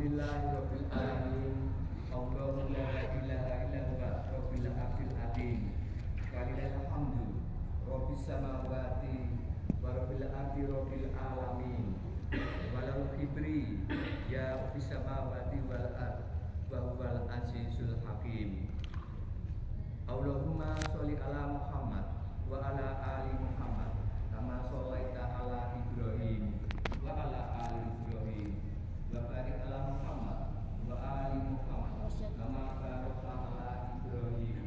Alhamdulillahirabbil alamin. Allahu la ilaha illa huwa rabbil arsyil azim. Walillahil hamdu rabbis samawati wa rabbil ardi rabbil alamin. Walau kibri ya rabbis samawati wal ard wa huwal azizul hakim. Allahumma sholli ala Muhammad wa ala ali Muhammad kama shallaita ala Ibrahim wa ala ali Ibrahim wa barik ala Muhammad wa ali Muhammad kama barakta ala Ibrahim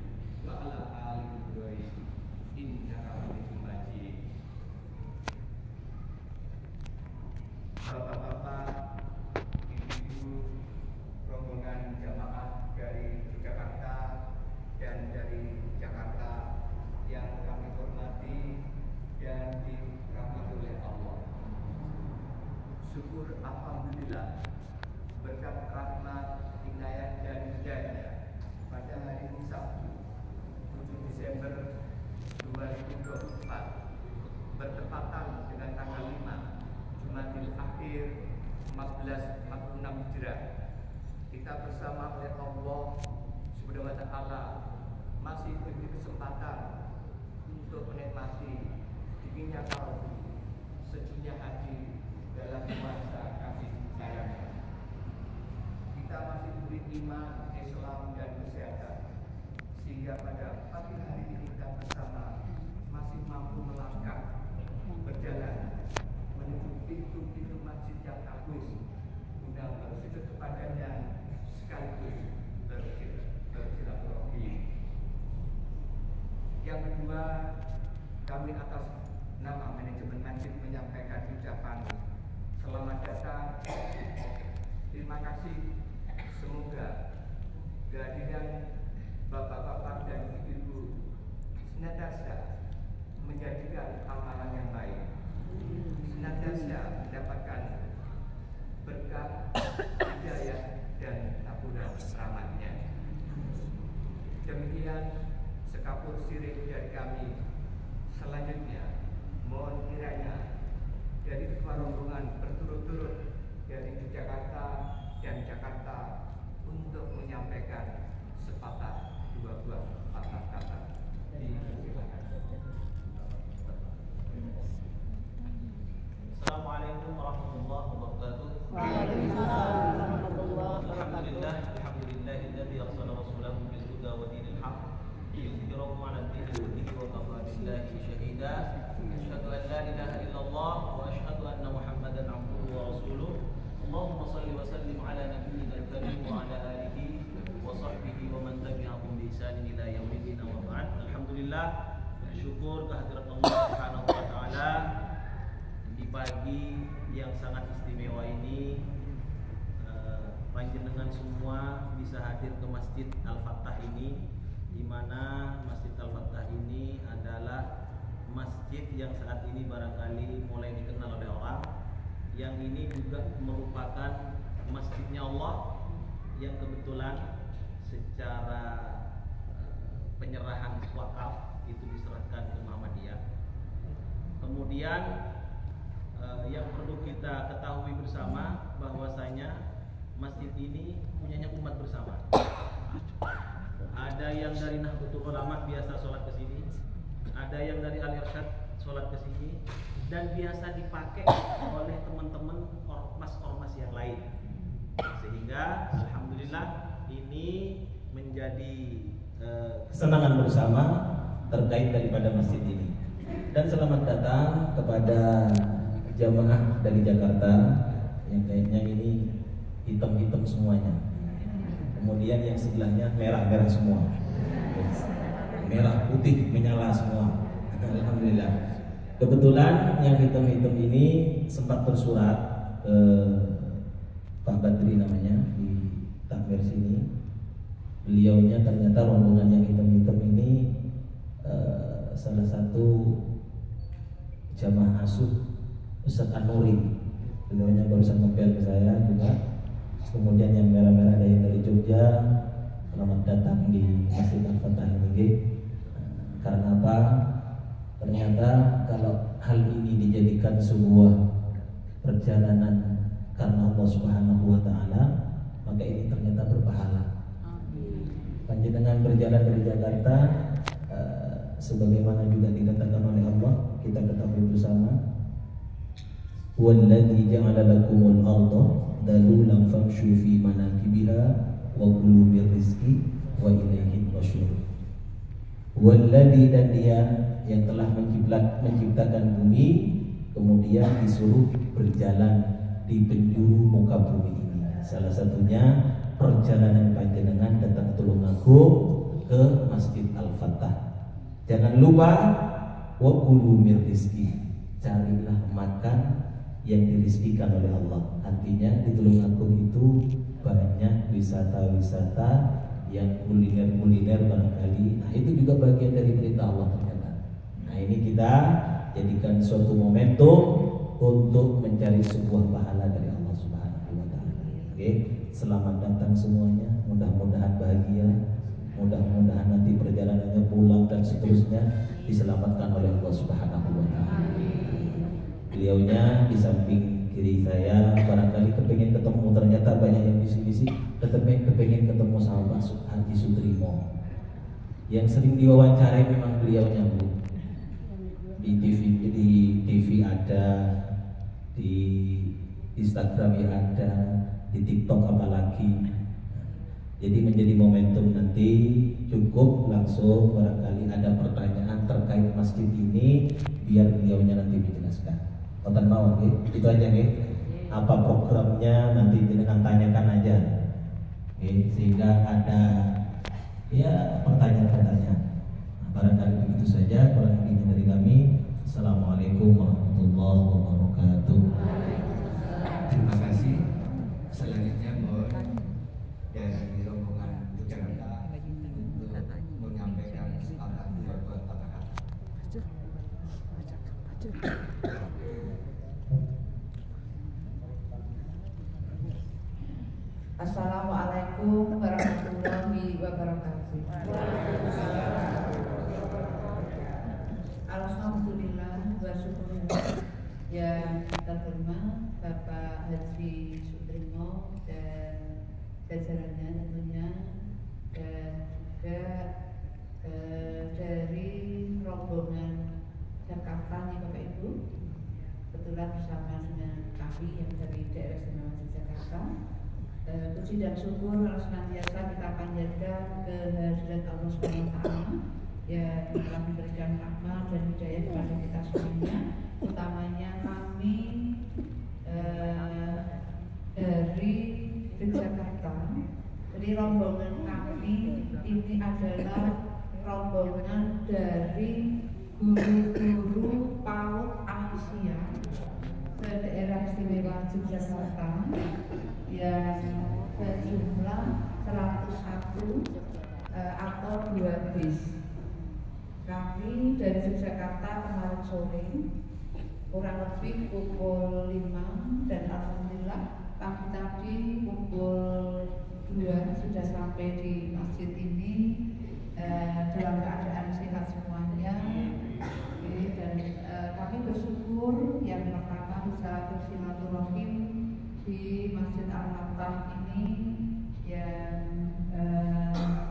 wa ala ali Ibrahim innaka Hamidum Majid. Bapak-bapak, ibu-ibu, rombongan jamaah dari Jakarta dan dari Jakarta yang kami hormati dan dirahmati oleh Allah. Syukur alhamdulillah berkat rahmat, inayah dan hidayah pada hari ini Sabtu 7 Desember 2024 bertepatan dengan tanggal 5 Jumadil Akhir 1446 Hijrah. Kita bersama oleh Allah Subhanahu wa taala masih diberi kesempatan untuk menikmati dinginnya kalbu, sejuknya hati dalam masa kasih sayang. Kita masih diberi iman, Islam dan kesehatan, sehingga pada pagi hari ini kita bersama masih mampu melangkah berjalan menuju pintu-pintu masjid yang bagus guna bersujud kepadanya sekaligus bersilaturahmi. Yang kedua, kami atas nama manajemen masjid menyampaikan ucapan selamat datang, terima kasih. Semoga kehadiran bapak-bapak dan ibu-ibu senantiasa menjadikan amalan yang baik, senantiasa mendapatkan berkat, hidayah dan taburan rahmatnya. Demikian sekapur sirih dari kami. Selanjutnya, mohon kiranya dari kedua rombongan berturut-turut dari Jakarta dan Jakarta untuk menyampaikan sepatah dua buah patah kata. Dipersilakan. Assalamualaikum warahmatullahi wabarakatuh. Waalaikumsalam warahmatullahi wabarakatuh. Alhamdulillahilladzi arsala rasulahu bil huda wa dinil haqq liyudhhirahu 'ala ad-dini kullihi wa kafa billahi shahida. Asyhadu an la ilaha illallah wa asyhadu anna Muhammadan 'abduhu wa rasuluh. Allahumma shalli wa sallim 'ala nabiyyina al-karim wa 'ala alihi wa sahbihi wa man tabi'ahum bi ihsan ila yaumil wa ba'd. Alhamdulillah, bersyukur kehadirat Allah Subhanahu wa taala di pagi yang sangat istimewa ini. Panjenengan semua bisa hadir ke Masjid Al-Fattah ini, di mana Masjid Al-Fattah ini adalah masjid yang saat ini barangkali mulai dikenal oleh orang. Yang ini juga merupakan masjidnya Allah yang kebetulan secara penyerahan wakaf itu diserahkan ke Muhammadiyah. Kemudian yang perlu kita ketahui bersama bahwasanya masjid ini punyanya umat bersama. Ada yang dari Nahdlatul Ulama biasa sholat ke sini, ada yang dari Al-Irsyad sholat ke sini, dan biasa dipakai oleh teman-teman ormas-ormas yang lain. Sehingga alhamdulillah ini menjadi kesenangan bersama terkait daripada masjid ini. Dan selamat datang kepada jamaah dari Jakarta yang kayaknya ini hitam-hitam semuanya. Kemudian yang sebelahnya merah-merah semua. Merah putih menyala semua. Alhamdulillah. Kebetulan yang hitam-hitam ini sempat bersurat ke Pak Badri namanya di Takmir sini. Beliaunya ternyata rombongan yang hitam-hitam ini salah satu jamaah asuh Ustaz An-Nuri. Beliaunya barusan ngepel ke saya juga. Kemudian yang merah-merah ada yang dari Jogja. Selamat datang di Masjid Al-Fattah ini. Karena apa? Ternyata kalau hal ini dijadikan sebuah perjalanan karena Allah Subhanahu wa taala, berjalan dari Jakarta, sebagaimana juga dikatakan oleh Allah, kita ketahui bersama, "Walladzi ja'ala lakumul arda dalulan famshu fi manakibiha wa kulu mir rizqi wa ilaihin nusyur." Walladzi, dan Dia yang telah menciptakan bumi, kemudian disuruh berjalan di penjuru muka bumi ini. Salah satunya perjalanan panjenengan datang Tulungagung ke Masjid Al-Fatah. Jangan lupa wa kulu mir rizqi, carilah makan yang dirizkikan oleh Allah. Artinya di Tulungagung itu banyak wisata-wisata yang kuliner-kuliner barangkali. Nah, itu juga bagian dari perintah Allah ternyata. Nah, ini kita jadikan suatu momentum untuk mencari sebuah pahala dari Allah Subhanahu wa taala. Oke, selamat datang semuanya. Mudah-mudahan bahagia. Mudah-mudahan nanti perjalanannya pulang dan seterusnya diselamatkan oleh Allah Subhanahu wa taala. Beliaunya di samping kiri saya barangkali kepingin ketemu, ternyata banyak yang bisik-bisik kepingin ketemu sama Pak Haji Sutrimo. Yang sering diwawancarai memang beliaunya, Bu. Di TV ada, di Instagram ya ada, di TikTok apalagi. Jadi menjadi momentum nanti cukup langsung barangkali ada pertanyaan terkait masjid ini biar beliaunya nanti menjelaskan. Otan mau itu aja nih. Apa programnya nanti dengan tanyakan aja. Sehingga ada ya pertanyaan-pertanyaan. Nah, barangkali begitu saja kurang lebihnya dari kami. Assalamualaikum warahmatullahi wabarakatuh. Terima kasih. Selanjutnya mohon dari rombongan Jakarta untuk menyampaikan sepatah dua buat kata-kata. Assalamualaikum warahmatullahi wabarakatuh. Alhamdulillah wa syukurillah. Yang terhormat Bapak Haji Sutrimo dan jajarannya tentunya, dan juga dari rombongan Jakarta nih Bapak Ibu, kebetulan bersama dengan kami yang dari daerah istimewa Yogyakarta. Puji dan syukur senantiasa kita panjatkan kehadirat Allah SWT yang telah memberikan rahmat dan hidayah kepada kita semuanya, utamanya kami dari Yogyakarta. Jadi rombongan kami ini adalah rombongan dari guru-guru PAUD Asia se-daerah istimewa Yogyakarta yang berjumlah 101 atau 2 bis. Kami dari Yogyakarta kemarin sore kurang lebih pukul 5 dan alhamdulillah pagi tadi pukul 2 sudah sampai di masjid ini dalam keadaan sehat semuanya. Dan kami bersyukur yang pertama bisa bersilaturahim di Masjid Al-Fatah ini, yang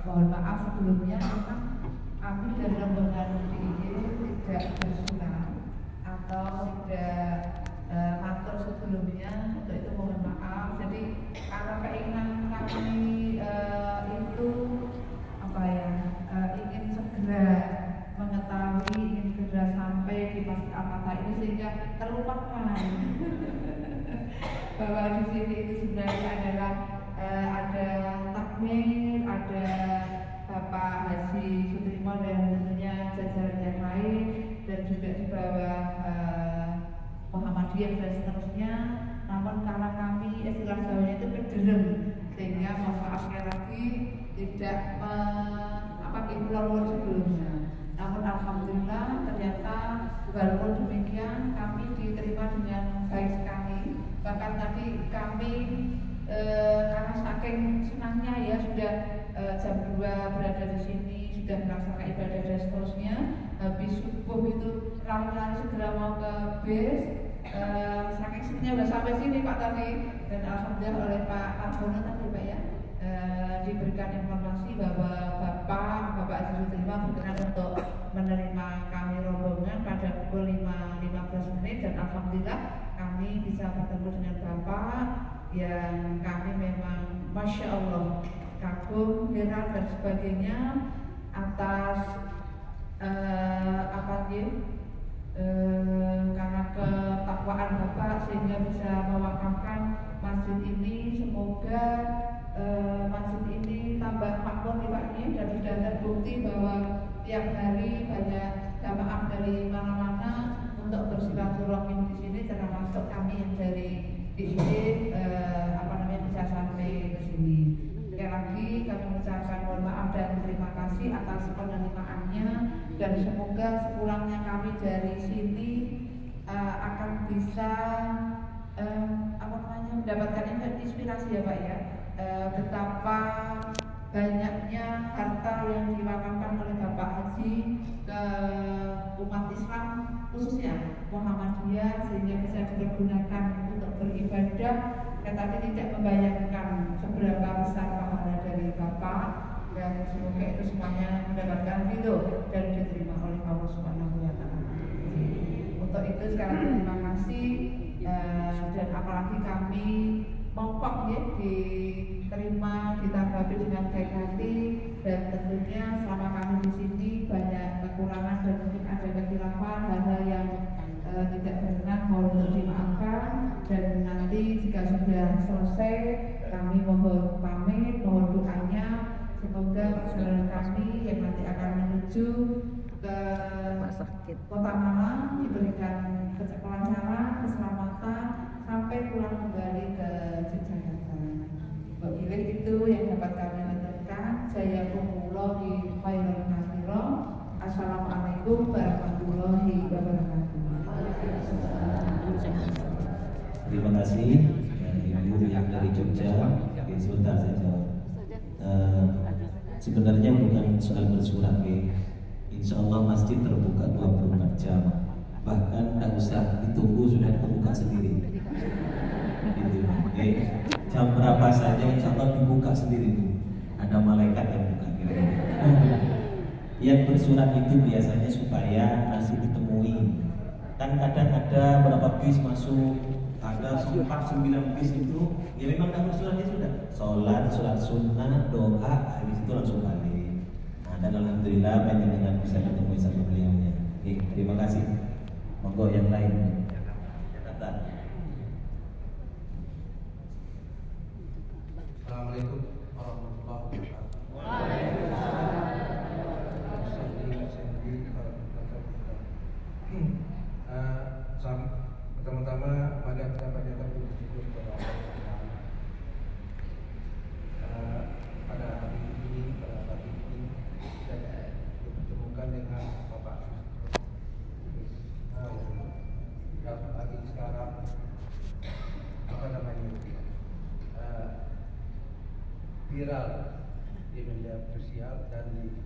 mohon maaf sebelumnya memang kami dari rombongan DIY tidak bersurat atau tidak matur sebelumnya, untuk itu mohon maaf. Jadi karena keinginan kami itu apa ya, ingin segera mengetahui, ingin segera sampai di Masjid Al-Fatah ini sehingga terlupakan bahwa di sini itu sebenarnya adalah ada takmir, ada Bapak Haji Sutrimo dan tentunya jajaran yang lain, dan juga di bawah Muhammadiyah dan seterusnya. Namun karena kami istilah Jawanya itu kederem, sehingga mohon maaf sekali lagi tidak ulur sebelumnya. Namun alhamdulillah ternyata walaupun demikian kami diterima dengan baik sekali. Bahkan tadi kami karena saking senangnya ya sudah jam 2 berada di sini, sudah melaksanakan ibadah dan seterusnya. Habis subuh itu lari-lari segera mau ke bis. Saking senangnya sudah sampai sini Pak tadi, dan alhamdulillah oleh Pak Arbono tadi Pak ya diberikan informasi bahwa Bapak Haji Sudirman berkenan untuk menerima kami rombongan pada pukul 5.15 dan alhamdulillah kami bisa bertemu dengan Bapak yang kami memang Masya Allah kagum, heran dan sebagainya atas karena ketakwaan Bapak sehingga bisa mewakafkan masjid ini. Semoga masjid ini tambah makmur di Pak dan sudah terbukti bahwa tiap hari banyak jamaah dari mana-mana untuk bersilaturahmi di sini, termasuk kami yang dari IID bisa sampai ke sini. Sekali lagi kami mengucapkan mohon maaf dan terima kasih atas penerimaannya, dan semoga sepulangnya kami dari sini akan bisa mendapatkan inspirasi ya Pak ya, betapa banyaknya harta yang diwakafkan oleh Bapak Haji ke umat Islam khususnya Muhammadiyah sehingga bisa dipergunakan untuk beribadah. Saya tadi tidak membayangkan seberapa besar pahala dari Bapak, dan semoga itu semuanya mendapatkan ridho dan diterima oleh Allah Subhanahu wa Ta'ala. Untuk itu sekali lagi terima kasih, dan apalagi kami mongkok ya diterima, ditanggapi dengan baik hati, dan tentunya selama kami di sini banyak kekurangan dan mungkin ada kehilafan, hal-hal yang tidak berkenan mohon untuk dimaafkan, dan nanti jika sudah selesai kami mohon pamit, mohon doanya semoga perjalanan kami yang nanti akan menuju ke Kota Malang diberikan kelancaran, keselamatan sampai pulang kembali ke Yogyakarta. Bila itu yang dapat kami aturkan, saya kumullah di khairul katsirah. Assalamualaikum warahmatullahi wabarakatuh. Terima kasih Ibu yang dari Jogja. Oke, sebentar saya jawab. Sebenarnya bukan soal bersurat ya. Insya Allah masjid terbuka 24 jam. Bahkan tak usah ditunggu, sudah terbuka sendiri. Gitu. Jam berapa saja insya Allah dibuka sendiri. Ada malaikat yang buka kira-kira. Yang bersurat itu biasanya supaya masih ditemui. Kan kadang ada berapa bis masuk, ada 4-9 bis itu, ya memang tak bersuratnya sudah. Sholat sunnah, doa, habis itu langsung balik. Nah, dan alhamdulillah banyak dengan bisa ditemui sama beliaunya. Oke, terima kasih. Monggo yang lain. Assalamualaikum warahmatullahi wabarakatuh. Pertama-tama mari kita panjatkan puji syukur kepada Allah pada hari ini, pada pagi ini saya dipertemukan dengan Bapak yang pagi sekarang viral di media sosial dan di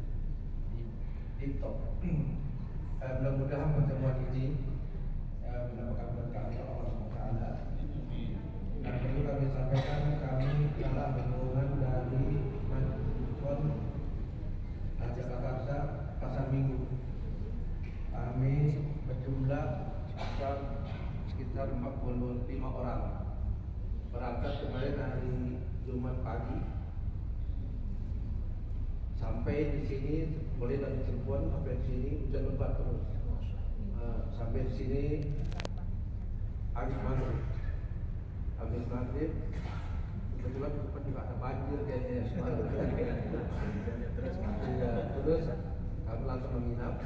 TikTok. Mudah-mudahan pertemuan ini mendapatkan berkah Allah SWT. Dan perlu kami sampaikan, kami adalah rombongan dari Masjid Jakarta Pasar Minggu. Kami berjumlah sekitar 45 orang. Berangkat kemarin hari Jumat pagi, sampai di sini boleh dari Cirebon sampai di sini hujan lebat terus. Sampai di sini habis maghrib, kebetulan tempat juga ada banjir kayaknya. Terus kami langsung menginap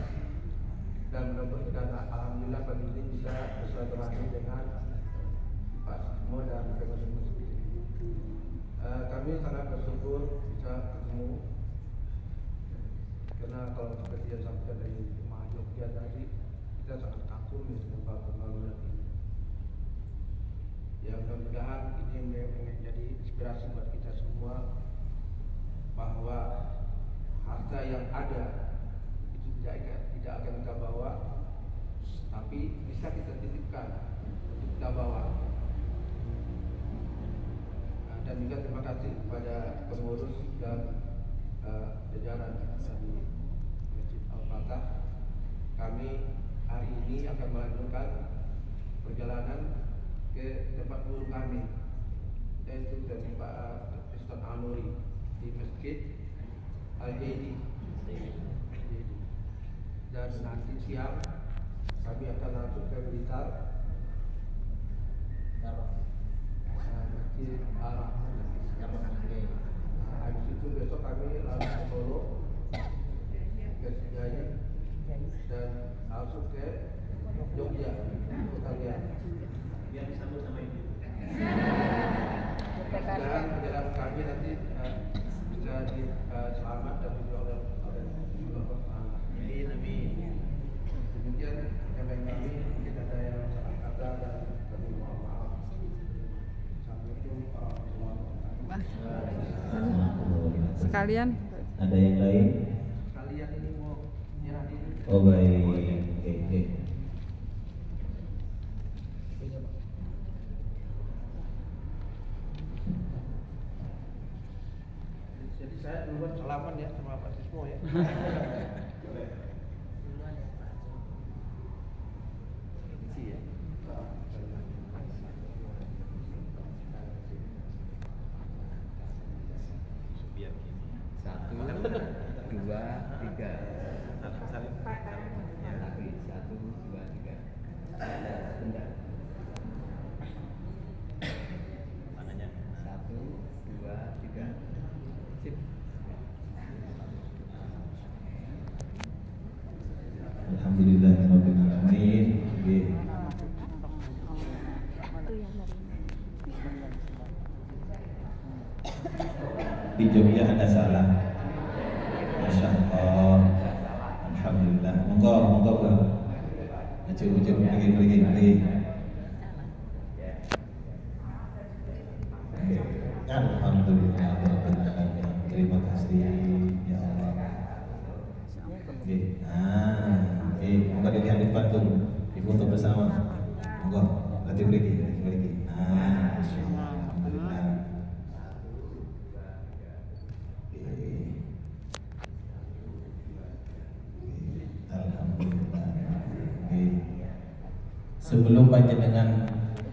dan mudah-mudahan alhamdulillah pagi ini bisa bersilaturahmi dengan Pak Simo dan pengurus. Kami sangat bersyukur bisa ketemu, karena kalau seperti yang sampaikan dari Jemaah Jogja tadi, kita sangat kagum dengan Bapak pembangunan ini. Ya mudah-mudahan ini menjadi inspirasi buat kita semua bahwa harta yang ada itu tidak akan kita bawa, tapi bisa kita titipkan untuk kita bawa. Dan juga terima kasih kepada pengurus dan jajaran di Masjid Al-Fatah, kami hari ini akan melanjutkan perjalanan ke tempat guru kami, yaitu ke Pak Ustaz Anuri di Masjid Al-Jaidi. Dan nanti siang kami akan langsung ke Blitar, Masjid Al-Rahman. Habis itu besok kami langsung ke Solo, ke Sejaya, dan langsung ke Jogja untuk kalian. Biar disambut sama ibu. Dan perjalanan kami nanti bisa selamat dan dijauhkan oleh Allah Taala. Kemudian kami mungkin ada yang salah kata dan kami mohon maaf. Assalamualaikum warahmatullahi wabarakatuh. Sekalian. Ada yang lain? Kalian ini mau nyerah diri. Oh baik. Oke. Jadi saya duluan salaman ya sama Pak Sismo ya. Iya. Satu, dua, tiga. Lagi satu, dua, tiga. Sebentar. Mananya? Satu, dua, tiga. Sip. Alhamdulillahirabbil alamin. Di Jogja ada salah. Masya Allah. Alhamdulillah. Monggo Bang. Maju pergi. Alhamdulillah. Terima kasih ya Allah. Oke. Oke. Monggo dilihat di depan tuh. Difoto bersama. Monggo. Berarti pergi. Alhamdulillah. Sebelum panjenengan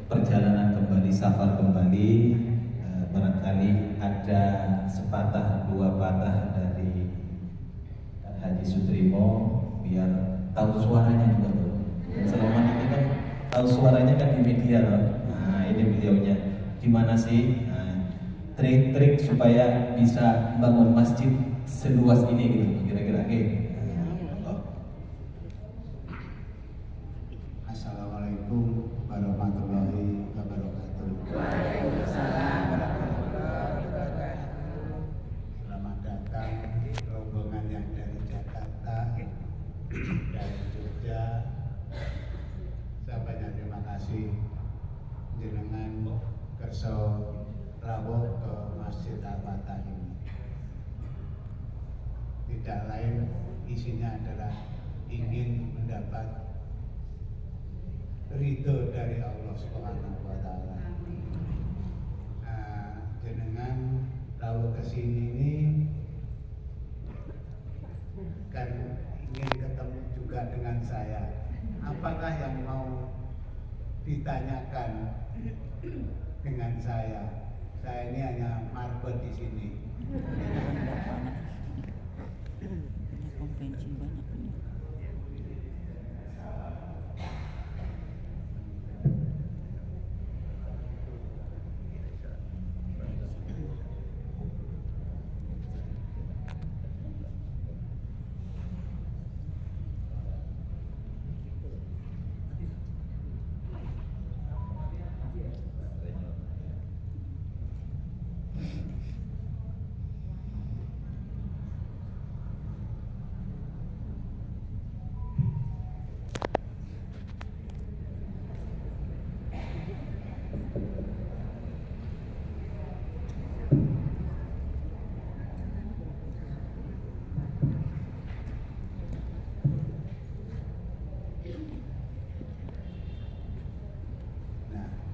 perjalanan kembali, safar kembali, barangkali ada sepatah dua patah dari Haji Sutrimo biar tahu suaranya juga tuh. Selama ini kan tahu suaranya kan di media loh. Nah ini beliaunya gimana sih trik-trik supaya bisa bangun masjid seluas ini gitu kira-kira. Assalamualaikum warahmatullahi wabarakatuh. Waalaikumsalam warahmatullahi wabarakatuh. Selamat datang rombongan yang dari Jakarta, dari Jogja. Saya banyak terima kasih jenengan kerso rawuh ke Masjid Al-Fatah ini. Tidak lain isinya adalah ingin mendapat ridho dari Allah Subhanahu wa Ta'ala. Jenengan rawuh ke sini ini kan ingin ketemu juga dengan saya. Apakah yang mau ditanyakan dengan saya? Saya ini hanya marbot di sini.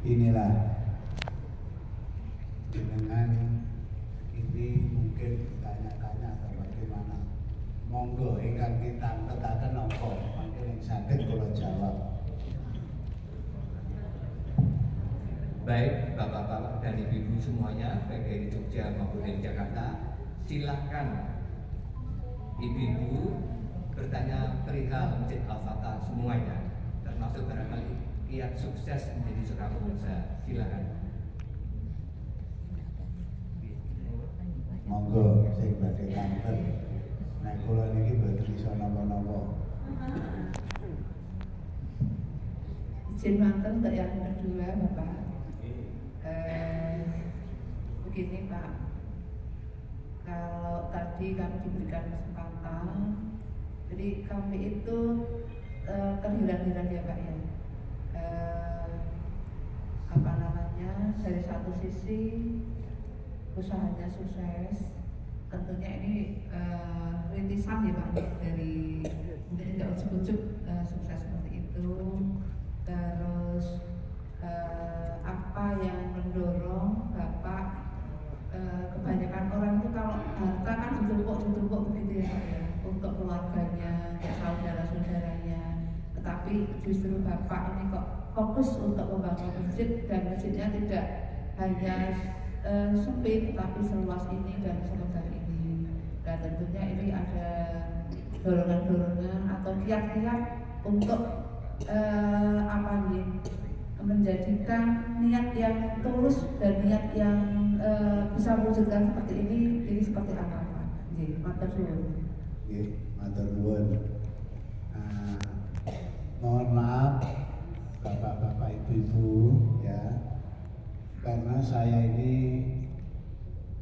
Inilah jenengan ini Monggo ingkang kita tetaken napa mangke ing saged kula jawab. Baik Bapak-bapak dan Ibu-ibu semuanya, baik dari Jogja maupun dari Jakarta, silahkan Ibu-ibu bertanya perihal Masjid Al-Fatah semuanya, termasuk barangkali kiat sukses menjadi seorang pengusaha. Silakan. Monggo sing badhe kanten. Nek kula niki mboten iso napa-napa. Izin manten untuk yang kedua, Bapak. Begini Pak, kalau tadi kami diberikan kesempatan, jadi kami itu terhilang-hilang ya Pak ya. Apa namanya, dari satu sisi usahanya sukses, tentunya ini rintisan ya Pak, dari mungkin tidak ujuk-ujuk sukses seperti itu. Terus apa yang mendorong Bapak, kebanyakan orang itu kalau harta kan ditumpuk begitu ya Pak ya, untuk keluarganya, ya saudara-saudaranya. Tetapi justru Bapak ini kok fokus untuk membangun masjid, dan masjidnya tidak hanya sempit tapi seluas ini dan semegah ini. Dan tentunya ini ada dorongan-dorongan atau kiat-kiat untuk apa nih, menjadikan niat yang tulus dan niat yang bisa mewujudkan seperti ini seperti apa Pak? Nggih, matur suwun. Nggih, matur nuwun. Mohon maaf Bapak-bapak Ibu-ibu ya, karena saya ini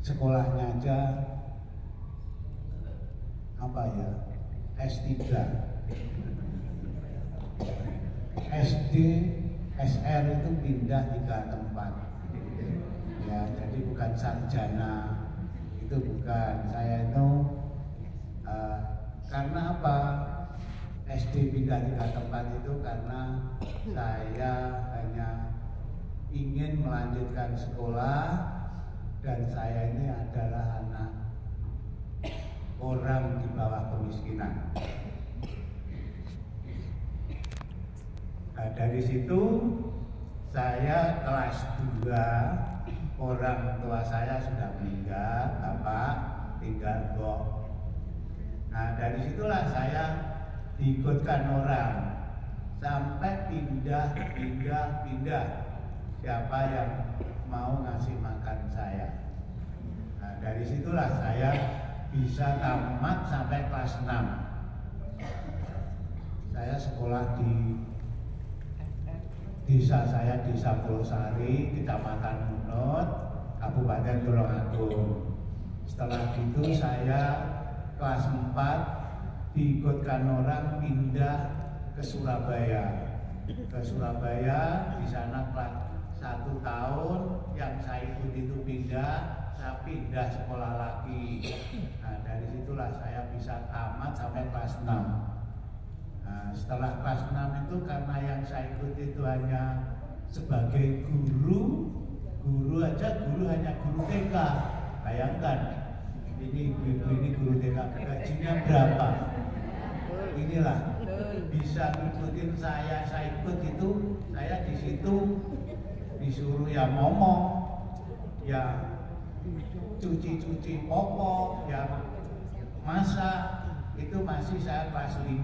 sekolahnya aja apa ya, S3, SD, SR itu pindah 3 tempat ya, jadi bukan sarjana, itu bukan. Saya itu karena apa SD pindah 3 tempat itu karena saya hanya ingin melanjutkan sekolah, dan saya ini adalah anak orang di bawah kemiskinan. Nah, dari situ saya kelas 2, orang tua saya sudah meninggal, bapak tinggal mbok. Nah, dari situlah saya diikutkan orang sampai pindah. Siapa yang mau ngasih makan saya. Nah, dari situlah saya bisa tamat sampai kelas 6. Saya sekolah di desa saya, Desa Pulosari, Kecamatan Munut, Kabupaten Tulungagung. Setelah itu saya kelas 4 diikutkan orang pindah ke Surabaya. Di sana kelas 1 tahun yang saya ikut itu saya pindah sekolah lagi. Nah, dari situlah saya bisa tamat sampai kelas 6. Nah, setelah kelas 6 itu karena yang saya ikut itu hanya sebagai guru hanya guru TK. Bayangkan, ini ibu-ibu ini guru TK, gajinya berapa? Inilah bisa ngikutin saya ikut itu, saya di situ disuruh ya ngomong, ya cuci popok, ya masak, itu masih saya kelas 5.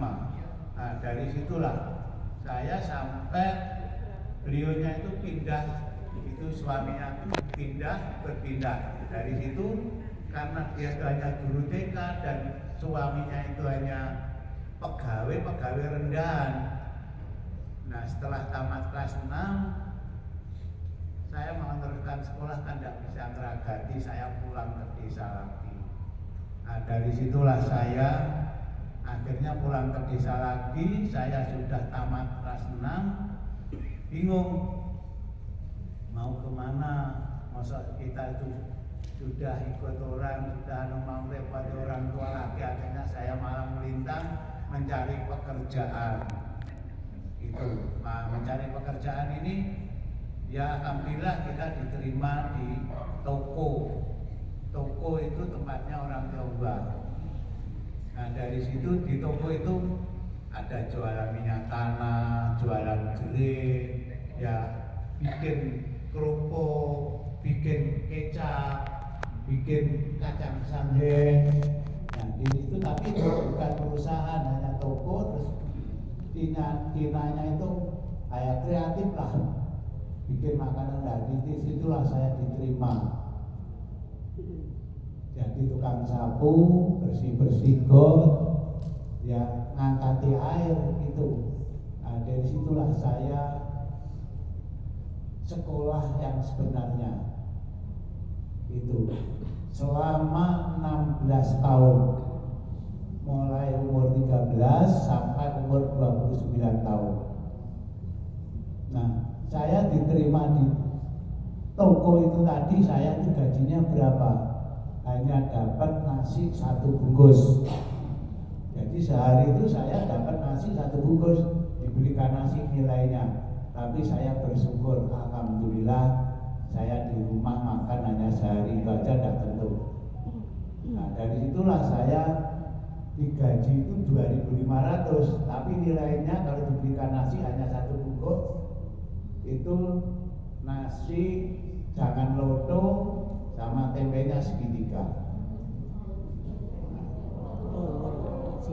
Nah, dari situlah saya sampai beliaunya itu pindah, itu suaminya berpindah. Dari situ karena dia itu hanya guru TK dan suaminya itu hanya pegawai rendahan. Nah, setelah tamat kelas 6 saya mau meneruskan sekolah, kan tidak bisa ngeragati, saya pulang ke desa lagi. Nah, dari situlah saya akhirnya pulang ke desa lagi. Saya sudah tamat kelas 6, bingung mau kemana. Masa kita itu sudah ikut orang, sudah mau repot orang tua lagi. Akhirnya saya malah melintang mencari pekerjaan. Mencari pekerjaan ini ya alhamdulillah kita diterima di toko itu tempatnya orang Tionghoa. Nah dari situ di toko itu ada jualan minyak tanah, jualan green, ya bikin kerupuk, bikin kecap, bikin kacang sanjeng. Nah di situ tapi bukan perusahaan, hanya toko. Terus dinanya itu kayak kreatif lah, bikin makanan. Nah di situlah saya diterima. Jadi tukang sapu, bersih-bersih got, ya ngangkati air itu. Nah, dari situlah saya sekolah yang sebenarnya itu selama 16 tahun, mulai umur 13 sampai umur 29 tahun. Nah, saya diterima di toko itu tadi, saya itu gajinya berapa? Hanya dapat nasi 1 bungkus. Jadi sehari itu saya dapat nasi 1 bungkus, dibelikan nasi nilainya. Tapi saya bersyukur, alhamdulillah saya di rumah makan hanya sehari itu aja tidak tentu. Nah dari situlah saya digaji itu 2.500, tapi nilainya kalau dibelikan nasi hanya 1 bungkus itu nasi jangan loto sama tempenya segitiga.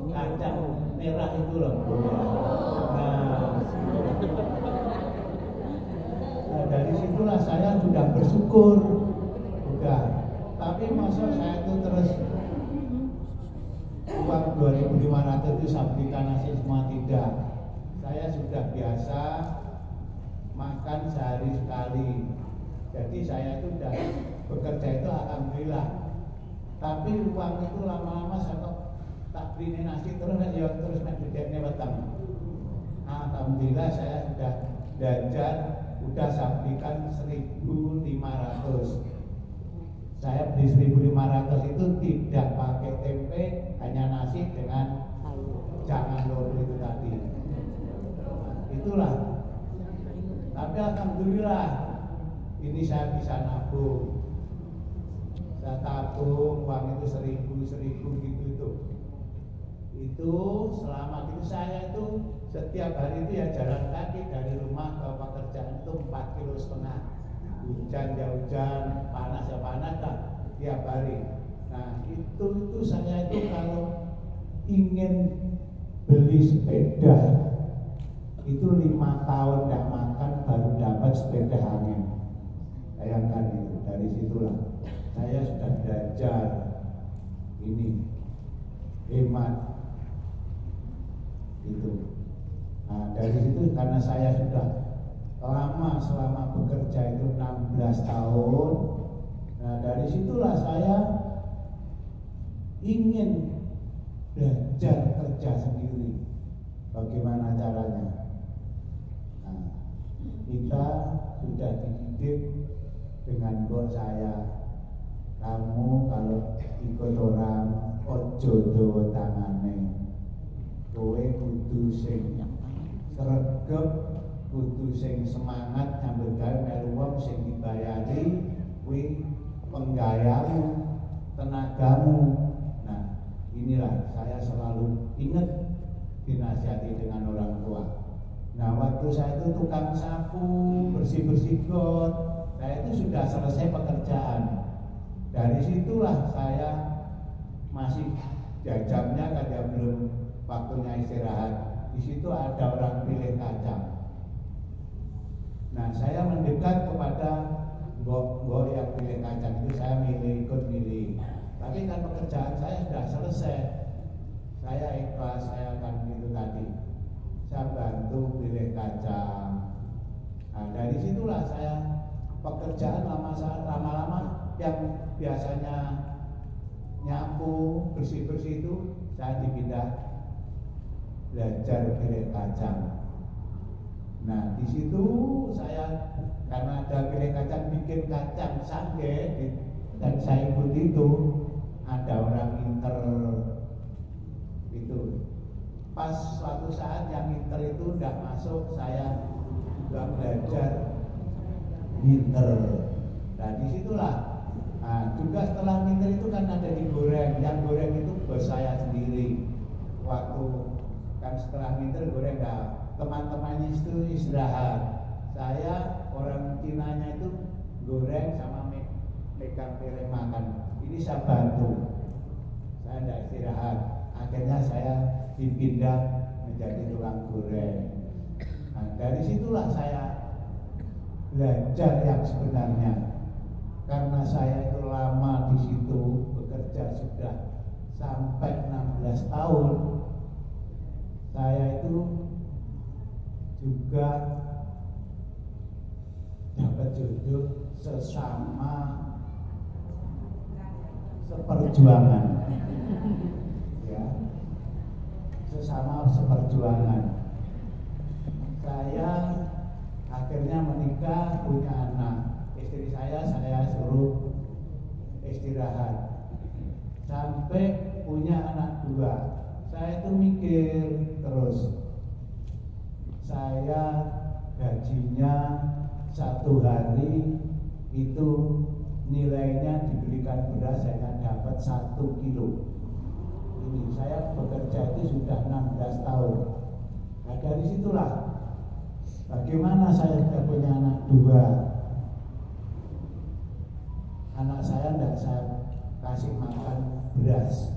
Kacang merah itu loh. Nah dari situlah saya sudah bersyukur, udah. Tapi masa saya itu terus uang 2.500 itu saya belikan nasi semua, tidak. Saya sudah biasa makan sehari sekali. Jadi saya itu sudah bekerja itu alhamdulillah. Tapi uang itu lama-lama saya kok tak beli nasi terus naik gedenya petang. Alhamdulillah saya sudah belajar, sudah saya belikan 1.500. Saya beli 1.500 itu tidak pakai tempe, hanya nasi dengan jangan lodo itu tadi. Nah, itulah. Tapi alhamdulillah ini saya bisa nabung. Saya tabung uang itu 1.000 gitu itu. Itu selama itu saya itu setiap hari itu ya jalan kaki dari rumah ke pekerjaan itu 4,5 kilo. Hujan ya hujan, panas ya panas lah tiap hari. Nah itu saya itu kalau ingin beli sepeda itu 5 tahun tidak makan baru dapat sepeda angin. Bayangkan itu, dari situlah saya sudah belajar ini hemat itu. Nah dari situ karena saya sudah lama selama bekerja itu 16 tahun. Nah dari situlah saya ingin belajar kerja sendiri. Bagaimana caranya? Nah, kita sudah dididik dengan bos saya. Kamu kalau ikut orang ojo dawa tangane. Kowe kudu sing sregep, kudu sing semangat nyambut gawe melu wong sing dibayari kuwi penggayamu, tenagamu. Nah, inilah saya selalu ingat dinasihati dengan orang tua. Nah, waktu saya itu tukang sapu, bersih-bersih got, saya itu sudah selesai pekerjaan. Dari situlah saya masih jamnya kan belum waktunya istirahat. Di situ ada orang pilih kacang. Nah, saya mendekat kepada mbok yang pilih kacang itu, saya ikut milih. Tapi kan pekerjaan saya sudah selesai. Saya ikhlas, saya akan itu tadi. Saya bantu pilih kacang. Nah, dari situlah saya pekerjaan lama-lama yang biasanya nyapu, bersih-bersih itu saya dipindah belajar pilih kacang. Nah di situ saya karena ada pilih kacang, bikin kacang sangge dan saya ikut itu. Ada orang inter itu. Pas suatu saat yang inter itu tidak masuk, saya juga belajar inter. Nah disitulah Nah, juga setelah nginter itu kan ada digoreng. Yang goreng itu bos saya sendiri. Waktu kan setelah nginter goreng, nah, teman-temannya itu istirahat. Saya orang Cinanya itu goreng sama megang piring makan. Ini saya bantu. Saya tidak istirahat. Akhirnya saya dipindah menjadi tukang goreng. Nah, dari situlah saya belajar yang sebenarnya. Karena saya itu lama di situ bekerja sudah sampai 16 tahun. Saya itu juga dapat jodoh sesama seperjuangan, ya, sesama seperjuangan. Saya akhirnya menikah, punya anak. Istri saya suruh istirahat sampai punya anak 2. Saya itu mikir terus, saya gajinya satu hari itu nilainya dibelikan beras hanya dapat 1 kilo. Ini saya bekerja itu sudah 16 tahun. Nah, dari situlah bagaimana saya sudah punya anak 2. Anak saya tidak saya kasih makan beras,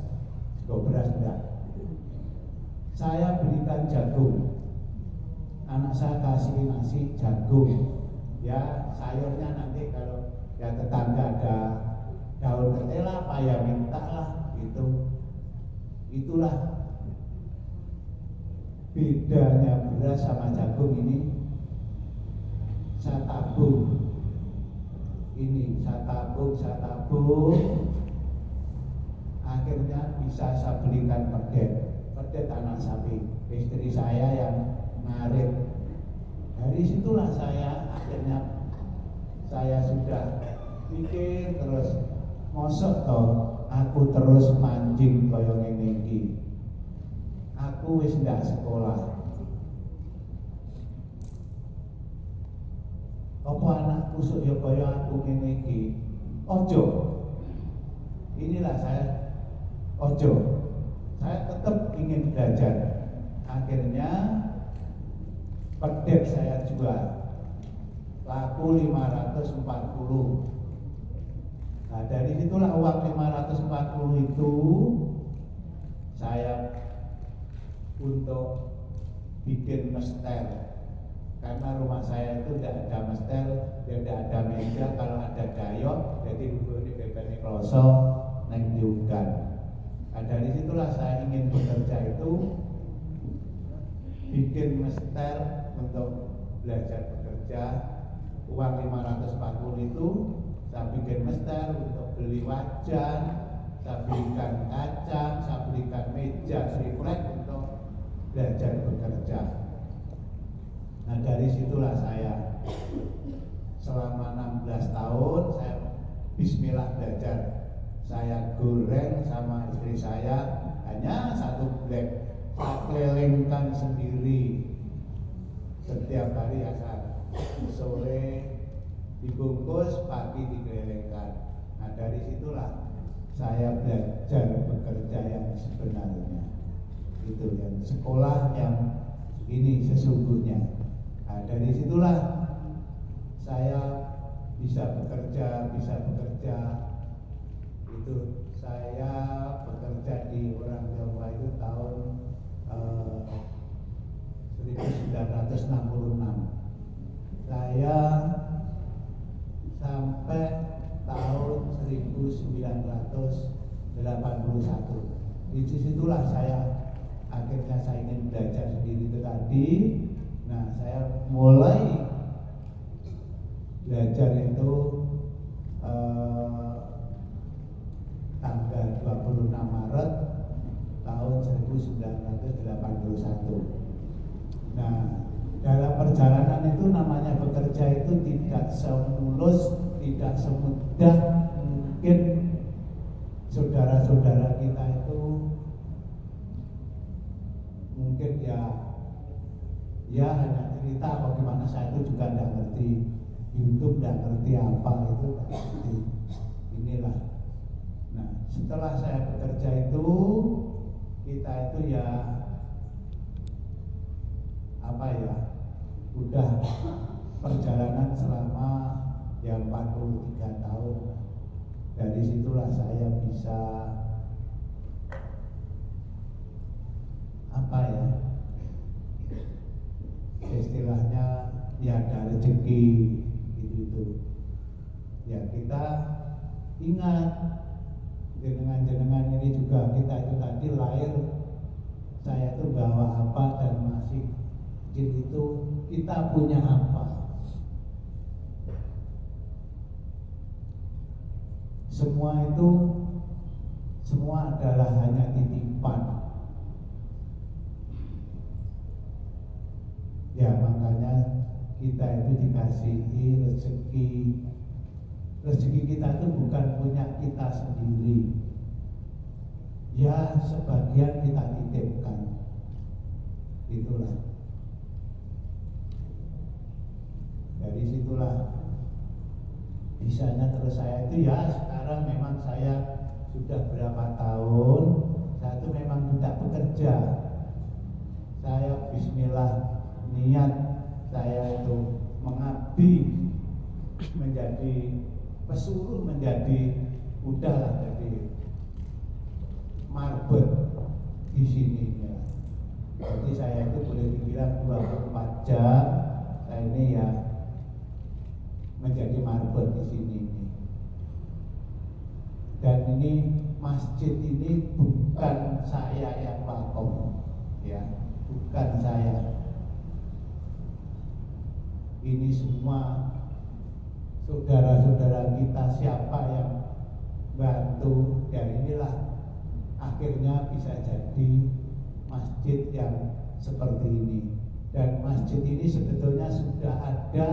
beras enggak. Saya belikan jagung. Anak saya kasih nasi jagung. Ya, sayurnya nanti kalau ya tetangga ada daun ketela apa ya minta lah gitu. Itulah bedanya beras sama jagung ini. Saya tabung. Ini saya tabung. Akhirnya bisa saya belikan pedet anak sapi. Istri saya yang ngarit. Dari situlah saya akhirnya saya sudah pikir terus, mosok toh aku terus mancing kaya ngene iki. Aku wis ndak sekolah. Apa anakku sok ya kaya aku ngene iki? Ojo. Inilah saya ojo. Saya tetap ingin belajar. Akhirnya pedet saya jual. Laku 540. Nah, dari situlah uang 540 itu saya untuk bikin mester. Karena rumah saya itu tidak ada mester, tidak ada meja. Kalau ada dayok, jadi ini bebek kloso neng diugan. Nah, dari situlah saya ingin bekerja itu bikin mester untuk belajar bekerja. Uang 540 itu saya bikin mester untuk beli wajan, saya belikan kaca, saya belikan meja triplek untuk belajar bekerja. Nah, dari situlah saya selama 16 tahun saya bismillah belajar. Saya goreng sama istri saya hanya 1 blek. Saya kelilingkan sendiri setiap hari asal sore dibungkus, pagi dikelilingkan. Nah, dari situlah saya belajar bekerja yang sebenarnya. Itu yang sekolah yang ini sesungguhnya. Nah, dari situlah saya bisa bekerja. Itu saya bekerja di orang Jawa itu tahun 1966. Saya sampai tahun 1981. Di situlah saya akhirnya saya ingin belajar sendiri itu tadi. Nah, saya mulai belajar itu tanggal 26 Maret tahun 1981. Nah, dalam perjalanan itu namanya bekerja itu tidak semulus, tidak semudah mungkin saudara-saudara kita itu mungkin ya hanya cerita apa gimana. Saya itu juga tidak ngerti YouTube, tidak ngerti apa itu, tidak ngerti. inilah. Nah, setelah saya bekerja itu, kita itu ya apa ya, udah perjalanan selama ya 43 tahun. Dari situlah saya bisa apa ya, istilahnya ya ada rezeki gitu. Ya kita ingat jenengan ini juga, kita itu tadi lahir, saya itu bawa apa dan masih kecil itu kita punya apa. Semua itu semua adalah hanya titipan. Ya makanya kita itu dikasihi rezeki. Rezeki kita itu bukan punya kita sendiri. Ya sebagian kita titipkan. Itulah. Dari situlah bisanya terus saya itu ya sekarang memang saya sudah berapa tahun saya itu memang tidak bekerja. Saya bismillah niat saya itu mengabdi menjadi pesuruh, menjadi udahlah jadi marbot di sini ya. Jadi saya itu boleh dibilang 24 jam saya ini ya menjadi marbot di sini ini. Dan ini masjid ini bukan saya yang wakaf ya, bukan saya. Ini semua saudara-saudara kita siapa yang bantu, ya inilah akhirnya bisa jadi masjid yang seperti ini. Dan masjid ini sebetulnya sudah ada,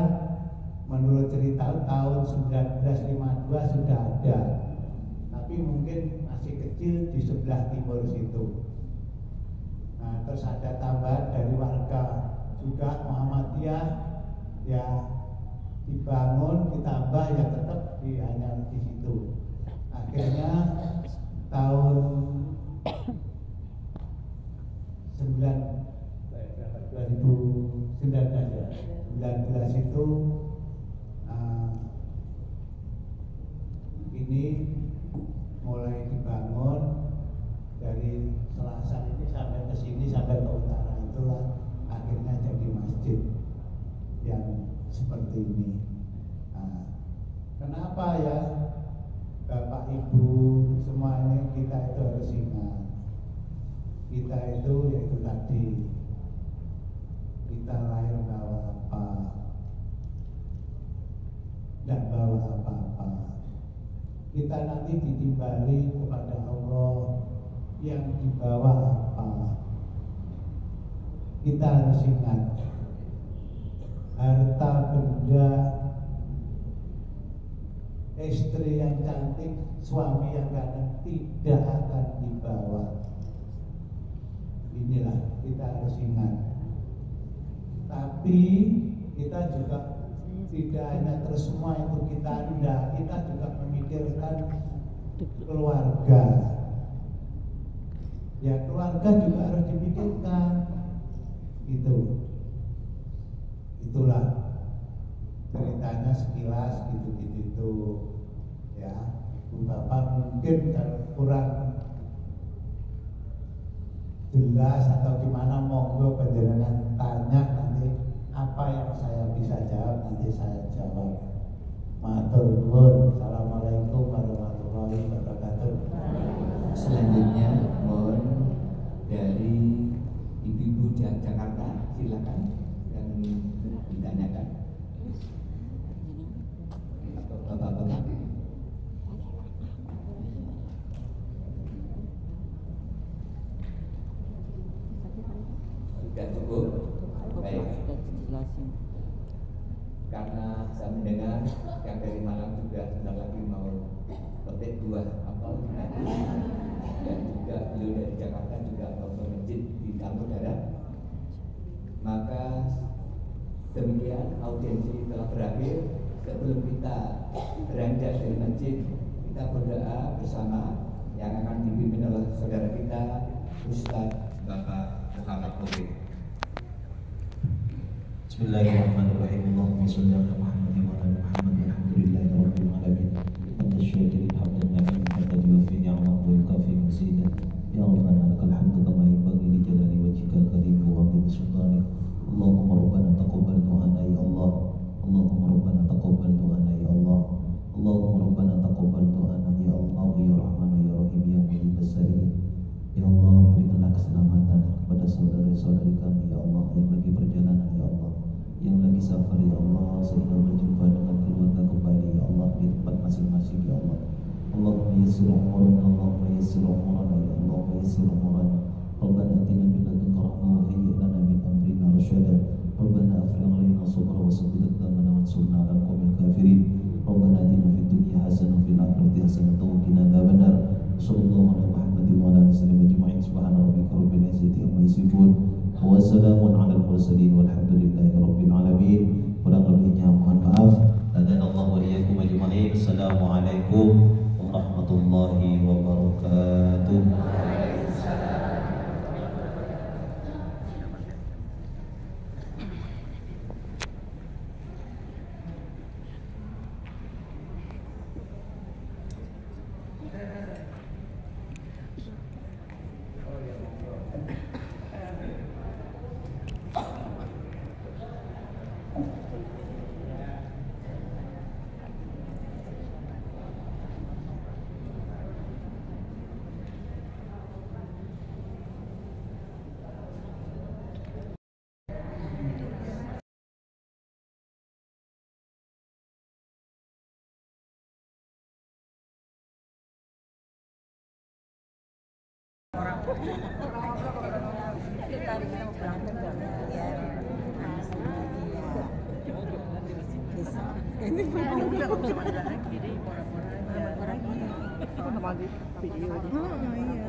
menurut cerita tahun 1952 sudah ada, tapi mungkin masih kecil di sebelah timur situ. Nah terus ada tambahan dari warga juga Muhammadiyah ya, dibangun ditambah ya tetap hanya di situ. Akhirnya tahun 2019 itu ini mulai dibangun dari Selatan ini sampai ke sini sampai ke utara, itulah akhirnya jadi masjid yang seperti ini. Nah, kenapa ya Bapak Ibu semua ini kita itu harus ingat, kita itu yaitu tadi kita lahir bawa apa, tidak bawa apa-apa. Kita nanti ditimbali kepada Allah yang dibawa apa. Kita harus ingat, harta benda, istri yang cantik, suami yang ganteng tidak akan dibawa. Inilah kita harus ingat. Tapi kita juga tidak hanya terus semua itu kita rendah, kita juga memikirkan keluarga. Ya keluarga juga harus dipikirkan. Itulah ceritanya sekilas gitu ya. Bapak mungkin kalau kurang jelas atau gimana monggo panjenengan tanya, nanti apa yang saya bisa jawab nanti saya jawab. Matur nuwun. Assalamualaikum warahmatullahi wabarakatuh. Selanjutnya mohon dari ibu-ibu Jakarta, silakan yang ditanyakan atau bapak-bapak. Sudah cukup? Baik. Karena saya mendengar yang dari Malang juga sebentar lagi mau petik buah apel dan juga beliau dari Jakarta juga mau ke masjid di tamu darat. Maka demikian audiensi telah berakhir. Sebelum kita beranjak dari masjid, kita kita berdoa bersama yang akan dipimpin oleh saudara kita Ustadz Bapak Muhammad Taufik. Bismillahirrahmanirrahim. Allahumma shalli ala Muhammadin wa ala Muhammadin. Alhamdulillahirabbil alamin. Hamdan syakirin hamdan nafi'an hamdan yuwaffi ni'amahu wa yukafi mazidah. Ya Rabbana lakal hamdu kama yanbaghi li jalali wajhikal karim wa 'azimi sultanik. Allahumma rabbana taqabbal du'ana ya Allah. Allahumma rabbana taqabbal du'ana ya Allah. Allahumma rabbana taqabbal du'ana ya Allah ya Rahman ya Rahim ya Mujibas sa'ilin. Ya Allah, berikanlah keselamatan kepada saudara-saudari kami ya Allah yang lagi perjalanan ya Allah, yang lagi safar ya Allah, sehingga berjumpa dengan keluarga kembali ya Allah di tempat masing-masing ya Allah. Allahumma yassir umurana, Allahumma yassir umurana ya Allahumma yassir umurana. Rabbana atina min ladunka rahmah wa hayyi lana min amrina rasyada. Rabbana afrigh 'alaina sabran wa tsabbit aqdamana wansurna 'alal qawmil kafirin. Rabbana atina fid dunya hasanah wa fil akhirati hasanah wa qina adzabannar. Sallallahu ala Muhammadin wa ala alihi wasallam ajma'in. Subhana rabbika rabbil izzati amma yasifun. Wa salamun 'alal mursalin walhamdulillahi rabbil alamin. Kurang lebihnya mohon maaf. Adanallahu wa iyyakum ajma'in. Assalamualaikum warahmatullahi wabarakatuh. Ini udah lagi deh orang-orang lagi. Sama di video. Oh iya.